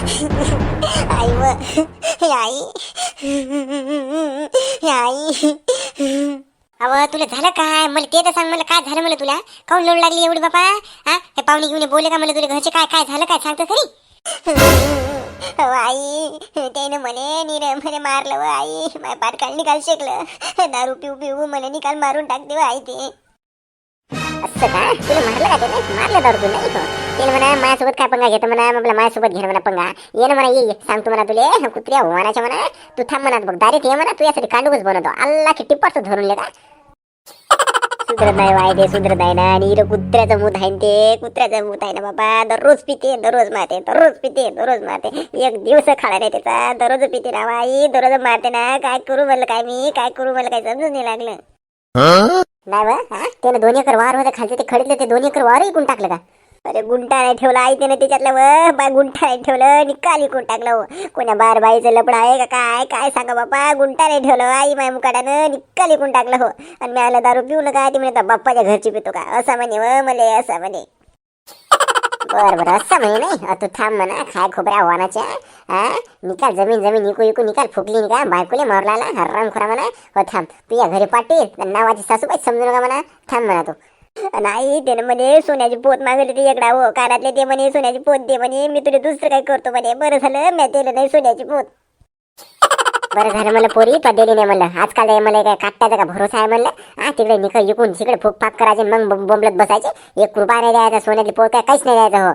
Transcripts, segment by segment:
आई व आई आई अव तुला झालं काय? मला ते तर सांग, मला काय झालं? मला तुला काऊन लोड लागली एवढी बापा? हा हे पाहुणे घेऊन बोले का मला? तुला घरचे काय काय झालं काय सांगतो खरी? आई त्याने म्हणे म्हणे मारलं व आई, माझ्या पाटकाळ निकाल शेकलं, दारू पिऊ पिऊ मला निकाल मारून टाकते व आई. ते असं का? तुला मारलं का? त्याने मारलं दारू पिऊ? नाही त्याला म्हणा माझ्यासोबत काय पंगा घेतो म्हणा, आपला माझ्यासोबत घे म्हणा पंगा. ये ना म्हणा, ये सांगतो म्हणा तुले कुत्र्या होवानाच्या म्हणा. तू थांब म्हणा, बघ दारीत ये म्हणा, तू यासाठी कांडूकच बनवतो. अल्ला की टिप्पाच धरून ले का? सुधरत नाही वाय ते, सुधरत नाही ना. आणि कुत्र्याचं मूत आहे ते, कुत्र्याचं मूत आहे ना बाबा. दररोज पिते, दररोज मारते, दररोज पिते, दररोज मारते. एक दिवस खाला नाही त्याचा, दररोज पिते ना बाई, दररोज मारते ना. काय करू म्हणलं काय मी, काय करू मला काय समजून नाही लागलं. नाही बा, हा त्यानं 2 एकर वावर होतं खालचं, ते खडीतलं ते 2 एकर वावर इकून टाकलं का? अरे गुंठा नाही ठेवला आई त्याने त्याच्यातलं व बाय, गुंठा नाही ठेवलं, निकाल इकून टाकलं हो. कोण्या बार बाईचं लपड आहे का काय? काय सांगा बापा, गुंठा नाही ठेवलं आई, माय मुकाडानं निकाल इकून टाकलं हो. आणि मी आला दारू पिऊ नका ती म्हणे बाप्पाच्या घरची पितो का? असा म्हणे व मले, असा म्हणे. बरं असं म्हणे नाही, तू थांब म्हणा. खाय खोबऱ्या वाहनाच्या हा निकाल जमीन जमीन इकू इकू निकाल फुकली का? बायकोले मारला हराम खोरा म्हणा. हो थांब, तू या घरी पाटील नावाची सासूबाई समजू नका म्हणा. थांब म्हणा तू. नाही त्याने म्हणे सोन्याची पोत मागवली ते एकडा हो कानातले, ते म्हणे सोन्याची पोत दे म्हणे, मी तुला दुसरं काही करतो म्हणे. बरं झालं मी दिलं नाही सोन्याची पोत. बरं झालं मला पोरी तो दिली नाही म्हणलं. आजकाल मला काय काट्याचा का भरोसा आहे म्हणलं. हा तिकडे निकल इकून तिकडे फुकफाक करायचे, मग बोंबलत बसायचे. 1 रुपया नाही द्यायचा, सोन्याची पोत काय काहीच नाही द्यायचं हो.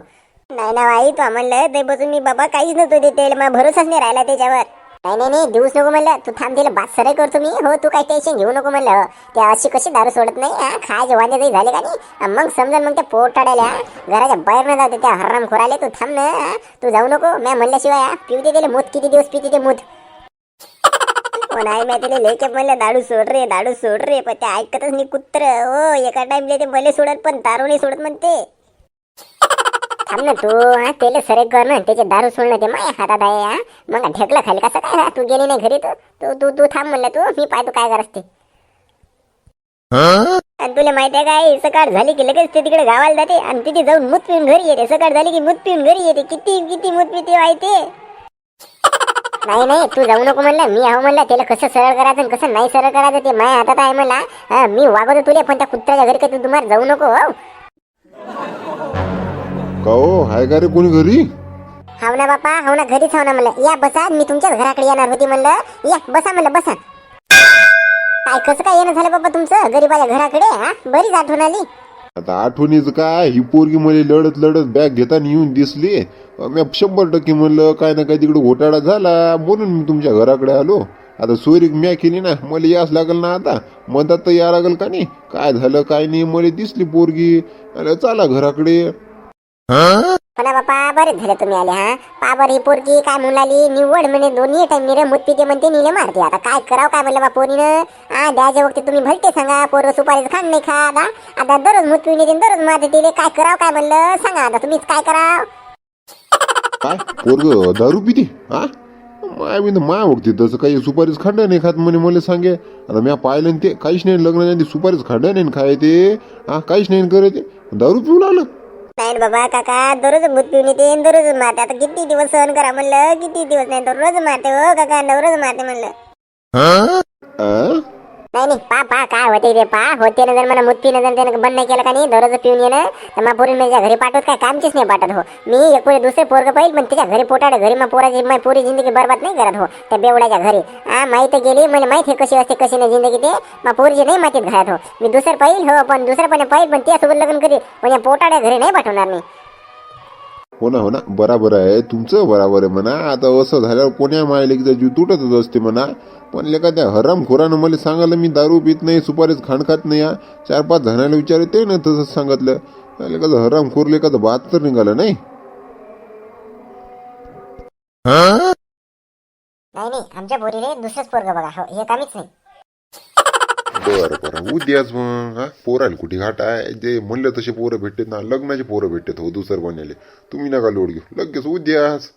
नाही ना आई, तो म्हणलं ते बसून मी बाबा काहीच नव्हतो देते, मला भरोसाच नाही राहिला त्याच्यावर. नाही देऊच नको म्हणलं. तू थांब, तिला बादसराई करतो मी हो. तू काही टेन्शन घेऊ नको म्हणलं. त्या अशी कशी दारू सोडत नाही, हा खायचे वांदे काही झाले का नाही? मग समजा मग त्या पोटाड्याला घराच्या बाहेर न जाते त्या हराम खोराले. तू थांब ना, तू जाऊ नको. मी म्हणल्याशिवाय पिऊ दे त्याला मूत. किती दिवस पिते ते मूत? नाही मी तिला लेके म्हणलं दारू सोड रे, दारू सोड रे, पण ते ऐकतच नाही कुत्र हो. एका टाइमला ते मले सोडत पण दारू नाही सोडत म्हणते. थांब ना तू, हा त्याला सरे कर ना, त्याचे दारू सोडणं ते माझ्या हातात आहे. हा मग ढकलं खाली कसं काय? तू गेली नाही घरी, तू तू तू थांब म्हणलं तू, मी पाहतो काय करत ते. आणि तुला माहिती आहे काय, सकाळ झाली की लगेच ते तिकडे गावाला जाते आणि तिथे जाऊन मूत पिऊन घरी येते. सकाळ झाली की मूत पिऊन घरी येते. किती किती मूत पिते माहिती? नाही तू जाऊ नको म्हणलं. मी आहो म्हणलं, त्याला कसं सरळ करायचं आणि कसं नाही सरळ करायचं ते माझ्या हातात आहे म्हणला. मी वागवतो तुला, पण त्या कुत्र्याच्या घरी का तू तुम्हाला जाऊ नको हो. का हो, हाय का रे कोणी घरी? हाव ना बापा, हाव ना, घरीच हाव ना म्हणलं. या बसा, मी तुमच्याच घराकडे येणार होती म्हणलं. या बसा म्हणलं, बसा. काय कसं काय येणं झालं बाबा तुमचं गरीबाच्या घराकडे? हा बरीच आठवण आली. आता आठवणीच काय, ही पोरगी मला लढत लढत बॅग घेताना येऊन दिसली. मी 100% म्हणलं काय ना काय तिकडे घोटाळा झाला, म्हणून मी तुमच्या घराकडे आलो. आता सोयरीक म्या केली ना, मला यास लागल ना. आता मधात तर या लागल का नाही? काय झालं काय नाही, मला दिसली पोरगी, चला घराकडे. म्हणा बापा, बरेच झाले तुम्ही आले. हा पाबर ही पोरगी काय म्हणून निवड म्हणे, 2 टाइम निरे मूत पिते म्हणते, निले मारते. आता काय करावं काय म्हणलं बा पोरीनं? हा द्यायच्या वक्ती तुम्ही भलते सांगा, पोरं सुपारीचं खाण नाही खात. आता दररोज मूत पिऊन येते, दररोज मारते तिले. काय करावं काय म्हणलं सांगा आता तुम्हीच, काय करावं? काय पोरग दारू पिते? हा माय मी माय बघते तसं काही सुपारीच खांड नाही खात म्हणे. मला सांगे आता मी पाहिलं ते काहीच नाही, लग्न सुपारीच खांड नाही खाय ते. हा काहीच नाही करे ते, दारू पिऊन आलं. नाही बाबा काका, दररोज मूत पिऊन येते, दररोज मारते. आता किती दिवस सहन करा म्हणलं, किती दिवस? नाही दररोज मारते हो काका, दररोज मारते म्हणलं. नाही पा काय होते रे पा, होते ना जर मला मूत पिणं जर त्यानं बंद नाही केलं का नाही, दररोज पिऊन येणं, तर मग पोरी माझ्या घरी पाठवत काय कामचीच नाही पाठवत हो. मी एक पुढे दुसरे पोरग पाहिजे, पण त्याच्या घरी पोटाडे घरी मग पोराची माझी पुरी जिंदगी बरबाद नाही करत हो त्या बेवड्याच्या घरी. हा माहीत गेली मला, माहीत आहे कशी असते कशी नाही जिंदगी ते. मग पोरीची नाही मातीत घरात हो. मी दुसरं पाहिजे हो, पण दुसरं पण पाहिजे, पण त्यासोबत लग्न करी, म्हणजे पोटाड्या घरी नाही पाठवणार मी. हो ना बराबर आहे तुमचं, बराबर आहे म्हणा. आता असं झाल्यावर कोण्या मायलेकीचा जीव तुटतच असते म्हणा. पण लेका त्या हरामखोरानं मला सांगायला मी दारू पित नाही, सुपारीच खाण खात नाही. 4-5 जणांना विचारते ना तसंच सांगितलं. लेकाचं हरामखोर लेकाचं बात तर निघालं नाही. नाही आमच्या पोरीले दुसरंच पोरग बघा हो, हे कामीच नाही. बरं उद्याच मग. हा पोराला कुठे घाट आहे, जे म्हणलं तसे पोरं भेटतात ना, लग्नाचे पोरं भेटतात हो दुसरं कोणाले. तुम्ही नका लोड घेऊ, लगेच उद्याच.